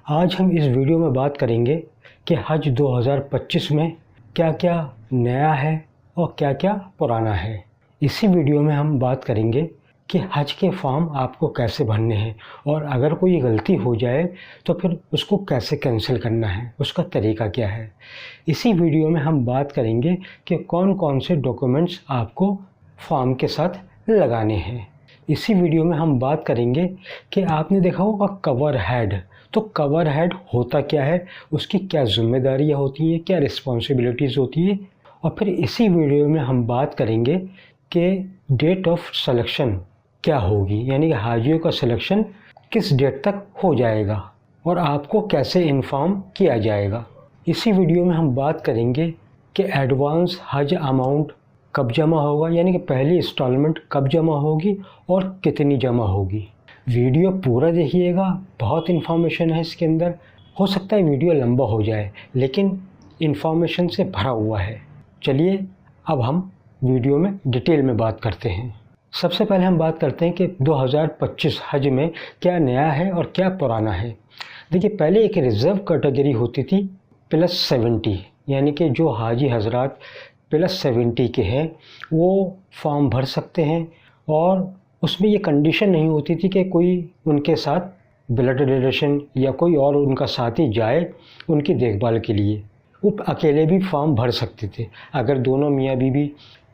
आज हम इस वीडियो में बात करेंगे कि हज 2025 में क्या क्या नया है और क्या क्या पुराना है। इसी वीडियो में हम बात करेंगे कि हज के फॉर्म आपको कैसे भरने हैं और अगर कोई गलती हो जाए तो फिर उसको कैसे कैंसिल करना है, उसका तरीका क्या है। इसी वीडियो में हम बात करेंगे कि कौन कौन से डॉक्यूमेंट्स आपको फॉर्म के साथ लगाने हैं। इसी वीडियो में हम बात करेंगे कि आपने देखा होगा कवर हेड, तो कवर हेड होता क्या है, उसकी क्या जिम्मेदारियां होती हैं, क्या रिस्पॉन्सिबिलिटीज़ होती है। और फिर इसी वीडियो में हम बात करेंगे कि डेट ऑफ सिलेक्शन क्या होगी, यानी कि हाजियों का सिलेक्शन किस डेट तक हो जाएगा और आपको कैसे इन्फॉर्म किया जाएगा। इसी वीडियो में हम बात करेंगे कि एडवांस हज अमाउंट कब जमा होगा, यानी कि पहली इंस्टॉलमेंट कब जमा होगी और कितनी जमा होगी। वीडियो पूरा देखिएगा, बहुत इन्फॉर्मेशन है इसके अंदर। हो सकता है वीडियो लंबा हो जाए लेकिन इन्फॉर्मेशन से भरा हुआ है। चलिए अब हम वीडियो में डिटेल में बात करते हैं। सबसे पहले हम बात करते हैं कि 2025 हज में क्या नया है और क्या पुराना है। देखिए, पहले एक रिज़र्व कैटेगरी होती थी +70, यानी कि जो हाजी हजरात +70 के हैं वो फॉर्म भर सकते हैं और उसमें ये कंडीशन नहीं होती थी कि कोई उनके साथ ब्लड रिलेशन या कोई और उनका साथी जाए उनकी देखभाल के लिए। वो अकेले भी फॉर्म भर सकते थे। अगर दोनों मियाँ बीवी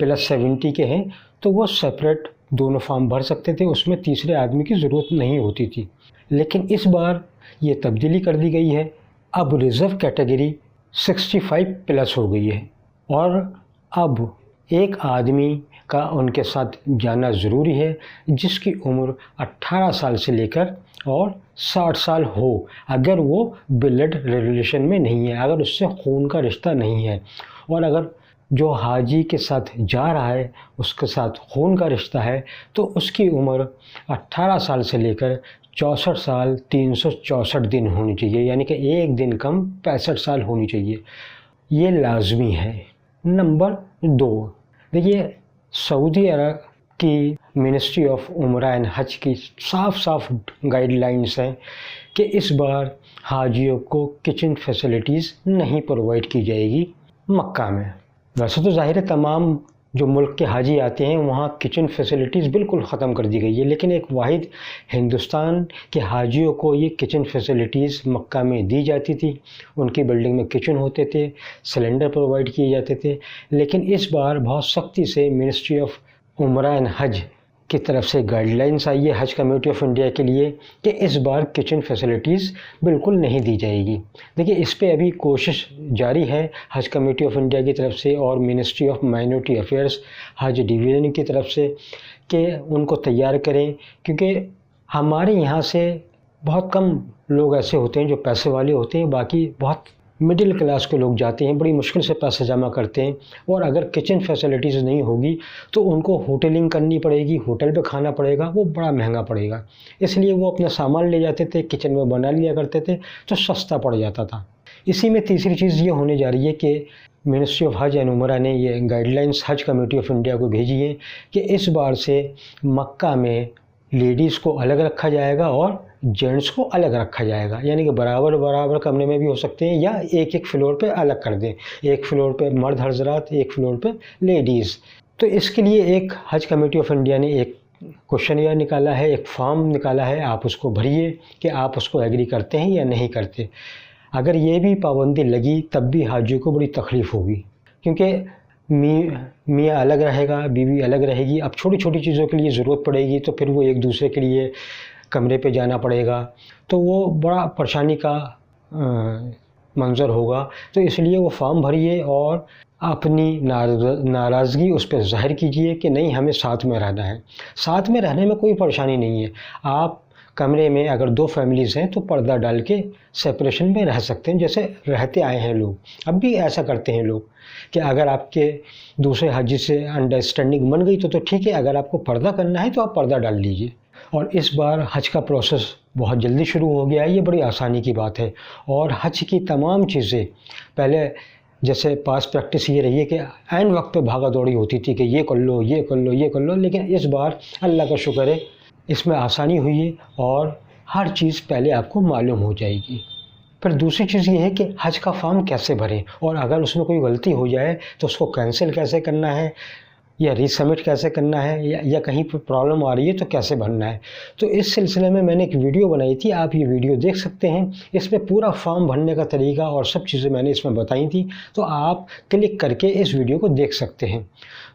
+70 के हैं तो वो सेपरेट दोनों फॉर्म भर सकते थे, उसमें तीसरे आदमी की ज़रूरत नहीं होती थी। लेकिन इस बार ये तब्दीली कर दी गई है। अब रिज़र्व कैटेगरी 65+ हो गई है और अब एक आदमी का उनके साथ जाना ज़रूरी है जिसकी उम्र 18 साल से लेकर और 60 साल हो, अगर वो ब्लड रिलेशन में नहीं है, अगर उससे खून का रिश्ता नहीं है। और अगर जो हाजी के साथ जा रहा है उसके साथ खून का रिश्ता है तो उसकी उम्र 18 साल से लेकर 64 साल 364 दिन होनी चाहिए, यानी कि एक दिन कम 65 साल होनी चाहिए। ये लाजमी है। नंबर 2, देखिए, सऊदी अरब की मिनिस्ट्री ऑफ उमरा एंड हज की साफ साफ गाइडलाइंस हैं कि इस बार हाजियों को किचन फैसिलिटीज़ नहीं प्रोवाइड की जाएगी मक्का में। वैसे तो ज़ाहिर है तमाम जो मुल्क के हाजी आते हैं वहाँ किचन फैसिलिटीज़ बिल्कुल ख़त्म कर दी गई है, लेकिन एक वाहिद हिंदुस्तान के हाजियों को ये किचन फैसिलिटीज़ मक्का में दी जाती थी। उनकी बिल्डिंग में किचन होते थे, सिलेंडर प्रोवाइड किए जाते थे। लेकिन इस बार बहुत सख्ती से मिनिस्ट्री ऑफ उमरा एंड हज की तरफ से गाइडलाइंस आई है हज कमेटी ऑफ इंडिया के लिए कि इस बार किचन फैसिलिटीज़ बिल्कुल नहीं दी जाएगी। देखिए, इस पे अभी कोशिश जारी है हज कमेटी ऑफ इंडिया की तरफ से और मिनिस्ट्री ऑफ माइनॉरिटी अफेयर्स हज डिवीज़न की तरफ से कि उनको तैयार करें, क्योंकि हमारे यहाँ से बहुत कम लोग ऐसे होते हैं जो पैसे वाले होते हैं, बाकी बहुत मिडिल क्लास के लोग जाते हैं, बड़ी मुश्किल से पैसे जमा करते हैं। और अगर किचन फैसिलिटीज़ नहीं होगी तो उनको होटलिंग करनी पड़ेगी, होटल पे खाना पड़ेगा, वो बड़ा महंगा पड़ेगा। इसलिए वो अपना सामान ले जाते थे, किचन में बना लिया करते थे तो सस्ता पड़ जाता था। इसी में तीसरी चीज़ ये होने जा रही है कि मिनिस्ट्री ऑफ हज एंड उमरा ने ये गाइडलाइंस हज कमेटी ऑफ इंडिया को भेजी है कि इस बार से मक्का में लेडीज़ को अलग रखा जाएगा और जेंट्स को अलग रखा जाएगा, यानी कि बराबर बराबर कमरे में भी हो सकते हैं या एक एक फ्लोर पे अलग कर दें। एक फ्लोर पे मर्द हजरात, एक फ्लोर पे लेडीज़। तो इसके लिए एक हज कमेटी ऑफ इंडिया ने एक क्वेश्चनियर निकाला है, एक फॉर्म निकाला है, आप उसको भरिए कि आप उसको एग्री करते हैं या नहीं करते। अगर ये भी पाबंदी लगी तब भी हाजियों को बड़ी तकलीफ़ होगी, क्योंकि मियाँ अलग रहेगा, बीवी अलग रहेगी। अब छोटी छोटी चीज़ों के लिए ज़रूरत पड़ेगी तो फिर वो एक दूसरे के लिए कमरे पे जाना पड़ेगा, तो वो बड़ा परेशानी का मंज़र होगा। तो इसलिए वो फॉर्म भरिए और अपनी नाराज़गी उस पर ज़ाहिर कीजिए कि नहीं, हमें साथ में रहना है। साथ में रहने में कोई परेशानी नहीं है। आप कमरे में अगर 2 फैमिलीज़ हैं तो पर्दा डाल के सेपरेशन में रह सकते हैं, जैसे रहते आए हैं लोग। अब भी ऐसा करते हैं लोग कि अगर आपके दूसरे हाजी से अंडरस्टैंडिंग बन गई तो ठीक है, अगर आपको पर्दा करना है तो आप पर्दा डाल लीजिए। और इस बार हज का प्रोसेस बहुत जल्दी शुरू हो गया है, ये बड़ी आसानी की बात है। और हज की तमाम चीज़ें पहले जैसे पास प्रैक्टिस ये रही है कि ऐन वक्त पे भागा दौड़ी होती थी कि ये कर लो, ये कर लो, ये कर लो, लेकिन इस बार अल्लाह का शुक्र है इसमें आसानी हुई है और हर चीज़ पहले आपको मालूम हो जाएगी। फिर दूसरी चीज़ ये है कि हज का फॉर्म कैसे भरें, और अगर उसमें कोई गलती हो जाए तो उसको कैंसिल कैसे करना है, या रीसबमिट कैसे करना है, या कहीं पर प्रॉब्लम आ रही है तो कैसे भरना है। तो इस सिलसिले में मैंने एक वीडियो बनाई थी, आप ये वीडियो देख सकते हैं। इसमें पूरा फॉर्म भरने का तरीका और सब चीज़ें मैंने इसमें बताई थी, तो आप क्लिक करके इस वीडियो को देख सकते हैं।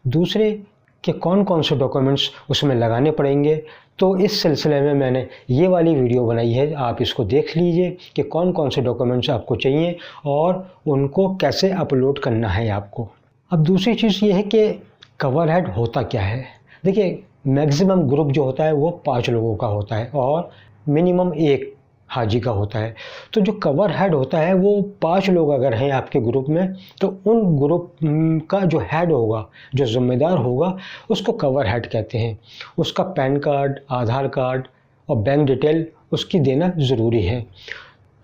दूसरे कि कौन कौन से डॉक्यूमेंट्स उसमें लगाने पड़ेंगे, तो इस सिलसिले में मैंने ये वाली वीडियो बनाई है, आप इसको देख लीजिए कि कौन कौन से डॉक्यूमेंट्स आपको चाहिए और उनको कैसे अपलोड करना है आपको। अब दूसरी चीज़ ये है कि कवर हेड होता क्या है। देखिए, मैक्सिमम ग्रुप जो होता है वो 5 लोगों का होता है और मिनिमम 1 हाजी का होता है। तो जो कवर हेड होता है वो 5 लोग अगर हैं आपके ग्रुप में, तो उन ग्रुप का जो हेड होगा, जो ज़िम्मेदार होगा, उसको कवर हेड कहते हैं। उसका पैन कार्ड, आधार कार्ड और बैंक डिटेल उसकी देना ज़रूरी है।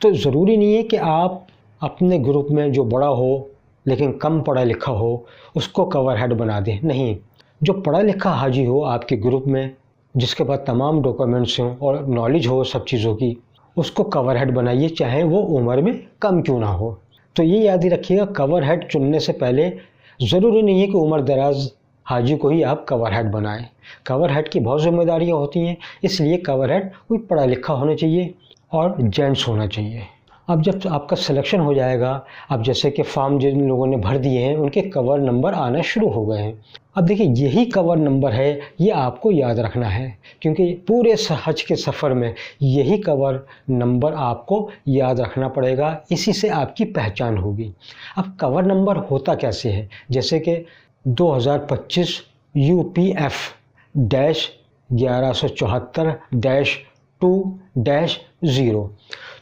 तो ज़रूरी नहीं है कि आप अपने ग्रुप में जो बड़ा हो लेकिन कम पढ़ा लिखा हो उसको कवर हेड बना दें, नहीं। जो पढ़ा लिखा हाजी हो आपके ग्रुप में, जिसके पास तमाम डॉक्यूमेंट्स हों और नॉलेज हो सब चीज़ों की, उसको कवर हेड बनाइए, चाहे वो उम्र में कम क्यों ना हो। तो ये याद ही रखिएगा, कवर हेड चुनने से पहले ज़रूरी नहीं है कि उम्र दराज हाजी को ही आप कवर हेड बनाएं। कवर हेड की बहुत जिम्मेदारियाँ होती हैं, इसलिए कवर हेड कोई पढ़ा लिखा होना चाहिए और जेंट्स होना चाहिए। अब जब आपका सिलेक्शन हो जाएगा, अब जैसे कि फॉर्म जिन लोगों ने भर दिए हैं उनके कवर नंबर आना शुरू हो गए हैं। अब देखिए, यही कवर नंबर है, ये आपको याद रखना है, क्योंकि पूरे हज के सफ़र में यही कवर नंबर आपको याद रखना पड़ेगा, इसी से आपकी पहचान होगी। अब कवर नंबर होता कैसे है, जैसे कि 2025 UPF-1174-2-0।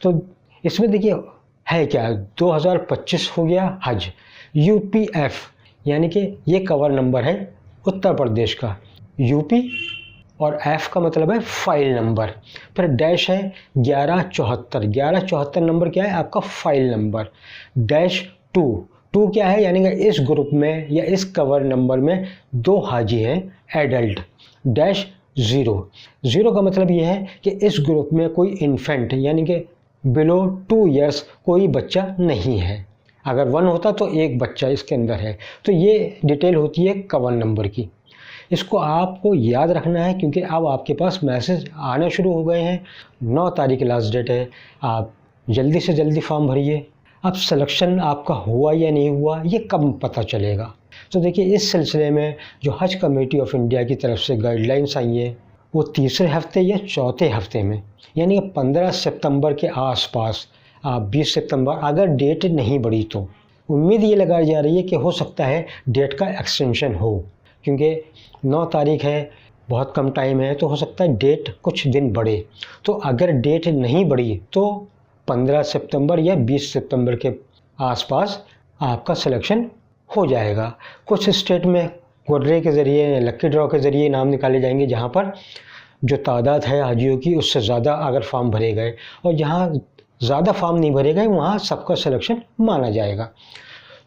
तो इसमें देखिए है क्या, 2025 हो गया हज, UPF यानी कि ये कवर नंबर है उत्तर प्रदेश का, यूपी और एफ का मतलब है फाइल नंबर, फिर डैश है 1174 नंबर क्या है आपका फाइल नंबर, डैश 2 क्या है, यानी कि इस ग्रुप में या इस कवर नंबर में 2 हाजी हैं एडल्ट, डैश 0 का मतलब ये है कि इस ग्रुप में कोई इन्फेंट यानी कि बिलो 2 इयर्स कोई बच्चा नहीं है। अगर 1 होता तो एक बच्चा इसके अंदर है। तो ये डिटेल होती है कवर नंबर की। इसको आपको याद रखना है, क्योंकि अब आपके पास मैसेज आने शुरू हो गए हैं। 9 तारीख लास्ट डेट है, आप जल्दी से जल्दी फॉर्म भरिए। अब सिलेक्शन आपका हुआ या नहीं हुआ ये कब पता चलेगा। तो देखिए, इस सिलसिले में जो हज कमेटी ऑफ इंडिया की तरफ से गाइडलाइंस आई हैं वो तीसरे हफ्ते या चौथे हफ्ते में, यानी 15 सितंबर के आसपास, 20 सितंबर अगर डेट नहीं बढ़ी तो उम्मीद ये लगाई जा रही है कि हो सकता है डेट का एक्सटेंशन हो, क्योंकि 9 तारीख है, बहुत कम टाइम है, तो हो सकता है डेट कुछ दिन बढ़े। तो अगर डेट नहीं बढ़ी तो 15 सितंबर या 20 सितंबर के आसपास आपका सिलेक्शन हो जाएगा। कुछ स्टेट में कोर्रे के ज़रिए, लक्की ड्रॉ के ज़रिए नाम निकाले जाएंगे, जहाँ पर जो तादाद है हाजियों की उससे ज़्यादा अगर फॉर्म भरे गए, और जहाँ ज़्यादा फॉर्म नहीं भरे गए वहाँ सबका सिलेक्शन माना जाएगा।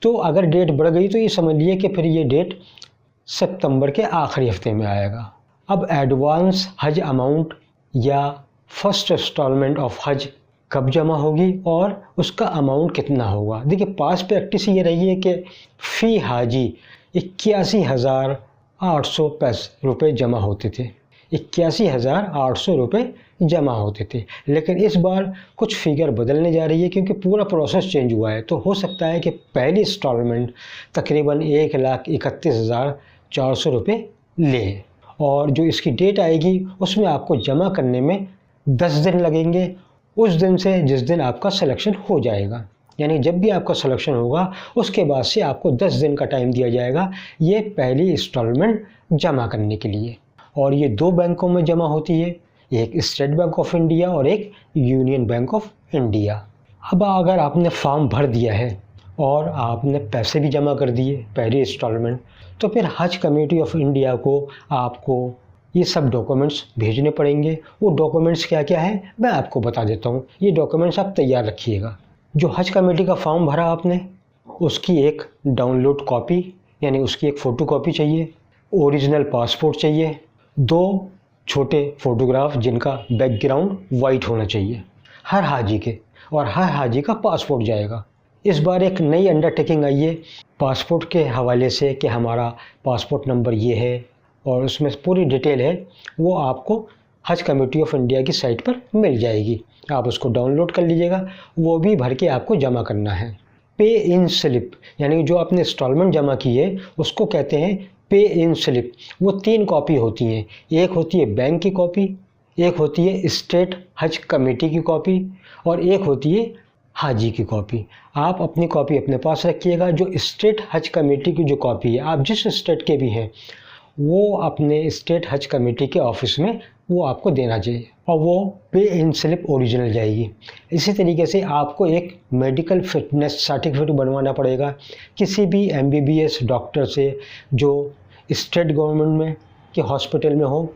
तो अगर डेट बढ़ गई तो ये समझ लिए कि फिर ये डेट सितंबर के आखिरी हफ्ते में आएगा। अब एडवांस हज अमाउंट या फर्स्ट इंस्टॉलमेंट ऑफ हज कब जमा होगी और उसका अमाउंट कितना होगा। देखिए, पास प्रैक्टिस ये रही है कि फ़ी हाजी 81,800 रुपये जमा होते थे, 81,800 रुपये जमा होते थे। लेकिन इस बार कुछ फिगर बदलने जा रही है, क्योंकि पूरा प्रोसेस चेंज हुआ है। तो हो सकता है कि पहली इंस्टॉलमेंट तकरीबन 1,31,400 रुपये ले, और जो इसकी डेट आएगी उसमें आपको जमा करने में 10 दिन लगेंगे, उस दिन से जिस दिन आपका सिलेक्शन हो जाएगा। यानी जब भी आपका सिलेक्शन होगा उसके बाद से आपको 10 दिन का टाइम दिया जाएगा ये पहली इंस्टॉलमेंट जमा करने के लिए। और ये 2 बैंकों में जमा होती है, एक स्टेट बैंक ऑफ इंडिया और एक यूनियन बैंक ऑफ इंडिया। अब अगर आपने फॉर्म भर दिया है और आपने पैसे भी जमा कर दिए पहली इंस्टॉलमेंट, तो फिर हज कमेटी ऑफ इंडिया को आपको ये सब डॉक्यूमेंट्स भेजने पड़ेंगे। वो डॉक्यूमेंट्स क्या क्या है मैं आपको बता देता हूँ। ये डॉक्यूमेंट्स आप तैयार रखिएगा। जो हज कमेटी का फॉर्म भरा आपने, उसकी एक डाउनलोड कॉपी यानी उसकी एक फ़ोटो कॉपी चाहिए, ओरिजिनल पासपोर्ट चाहिए, 2 छोटे फ़ोटोग्राफ जिनका बैकग्राउंड वाइट होना चाहिए हर हाजी के। और हर हाजी का पासपोर्ट जाएगा। इस बार एक नई अंडरटेकिंग आई है पासपोर्ट के हवाले से कि हमारा पासपोर्ट नंबर ये है और उसमें पूरी डिटेल है, वो आपको हज कमेटी ऑफ इंडिया की साइट पर मिल जाएगी। आप उसको डाउनलोड कर लीजिएगा, वो भी भर के आपको जमा करना है। पे इन स्लिप यानी जो आपने इंस्टॉलमेंट जमा की है उसको कहते हैं पे इन स्लिप। वो 3 कॉपी होती हैं, एक होती है बैंक की कॉपी, एक होती है स्टेट हज कमेटी की कॉपी और एक होती है हाजी की कॉपी। आप अपनी कॉपी अपने पास रखिएगा। जो स्टेट हज कमेटी की जो कॉपी है, आप जिस स्टेट के भी हैं, वो अपने स्टेट हज कमेटी के ऑफिस में वो आपको देना चाहिए और वो पे इन स्लिप ओरिजिनल जाएगी। इसी तरीके से आपको एक मेडिकल फिटनेस सर्टिफिकेट बनवाना पड़ेगा किसी भी MBBS डॉक्टर से जो स्टेट गवर्नमेंट में के हॉस्पिटल में हो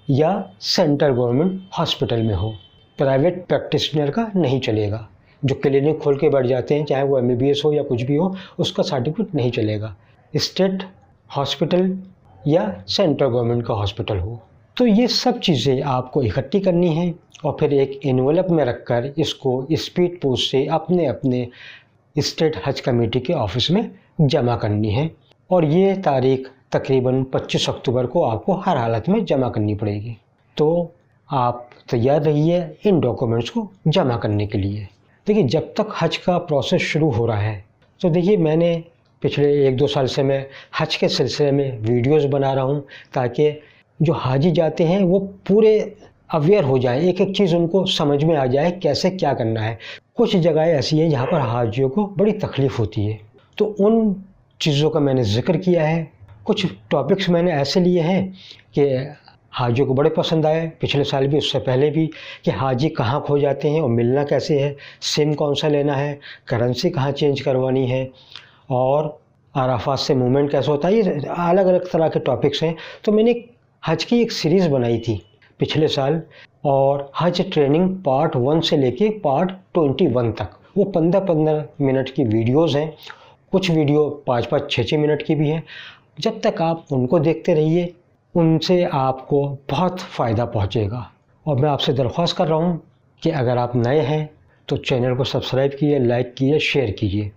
या सेंट्रल गवर्नमेंट हॉस्पिटल में हो। प्राइवेट प्रैक्टिशनर का नहीं चलेगा। जो क्लिनिक खोल के बैठ जाते हैं, चाहे वो MBBS हो या कुछ भी हो, उसका सर्टिफिकेट नहीं चलेगा। स्टेट हॉस्पिटल या सेंट्रल गवर्नमेंट का हॉस्पिटल हो। तो ये सब चीज़ें आपको इकट्ठी करनी है और फिर एक एनवेलप में रखकर इसको स्पीड पोस्ट से अपने अपने स्टेट हज कमेटी के ऑफिस में जमा करनी है और ये तारीख तकरीबन 25 अक्टूबर को आपको हर हालत में जमा करनी पड़ेगी। तो आप तैयार रहिए इन डॉक्यूमेंट्स को जमा करने के लिए। देखिए, जब तक हज का प्रोसेस शुरू हो रहा है, तो देखिए मैंने पिछले 1-2 साल से मैं हज के सिलसिले में वीडियोस बना रहा हूँ ताकि जो हाजी जाते हैं वो पूरे अवेयर हो जाए, एक एक चीज़ उनको समझ में आ जाए कैसे क्या करना है। कुछ जगहें ऐसी हैं जहाँ पर हाजियों को बड़ी तकलीफ़ होती है, तो उन चीज़ों का मैंने जिक्र किया है। कुछ टॉपिक्स मैंने ऐसे लिए हैं कि हाजियों को बड़े पसंद आए, पिछले साल भी उससे पहले भी, कि हाजी कहाँ खो जाते हैं और मिलना कैसे है, सिम कौन सा लेना है, करेंसी कहाँ चेंज करवानी है और अराफात से मूवमेंट कैसे होता है। ये अलग अलग तरह के टॉपिक्स हैं। तो मैंने हज की एक सीरीज़ बनाई थी पिछले साल और हज ट्रेनिंग पार्ट 1 से लेके पार्ट 21 तक, वो 15-15 मिनट की वीडियोस हैं। कुछ वीडियो 5-5, 6-6 मिनट की भी हैं। जब तक आप उनको देखते रहिए, उनसे आपको बहुत फ़ायदा पहुंचेगा। और मैं आपसे दरख्वास्त कर रहा हूं कि अगर आप नए हैं तो चैनल को सब्सक्राइब कीजिए, लाइक कीजिए, शेयर कीजिए।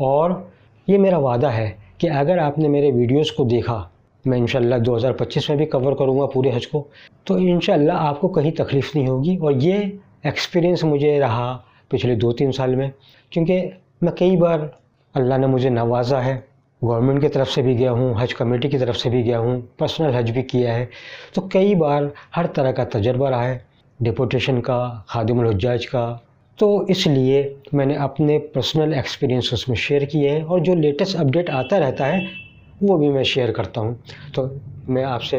और ये मेरा वादा है कि अगर आपने मेरे वीडियोस को देखा, मैं इंशाल्लाह 2025 में भी कवर करूँगा पूरे हज को, तो इंशाल्लाह आपको कहीं तकलीफ़ नहीं होगी। और ये एक्सपीरियंस मुझे रहा पिछले 2-3 साल में, क्योंकि मैं कई बार अल्लाह ने मुझे नवाजा है, गवर्नमेंट की तरफ से भी गया हूँ, हज कमेटी की तरफ से भी गया हूँ, पर्सनल हज भी किया है। तो कई बार हर तरह का तजर्बा रहा है, डिपोटेशन का, खादिमुल हुज्जाज का। तो इसलिए मैंने अपने पर्सनल एक्सपीरियंस उसमें शेयर किए हैं और जो लेटेस्ट अपडेट आता रहता है वो भी मैं शेयर करता हूँ। तो मैं आपसे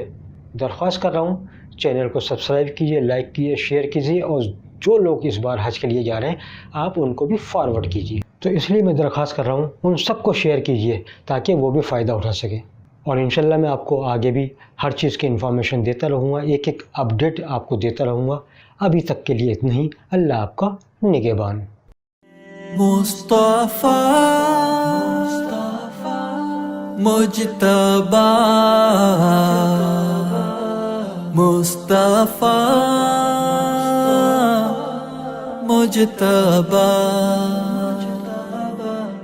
दरख्वास्त कर रहा हूँ, चैनल को सब्सक्राइब कीजिए, लाइक कीजिए, शेयर कीजिए और जो लोग इस बार हज के लिए जा रहे हैं आप उनको भी फॉरवर्ड कीजिए। तो इसलिए मैं दरख्वास्त कर रहा हूँ उन सबको शेयर कीजिए ताकि वो भी फ़ायदा उठा सकें। और इंशाल्लाह मैं आपको आगे भी हर चीज़ की इन्फॉर्मेशन देता रहूँगा, एक एक अपडेट आपको देता रहूँगा। अभी तक के लिए इतना ही। अल्लाह आपका निगहबान। मुस्तफा मुज्तबा मुस्तफा मुज्तबा।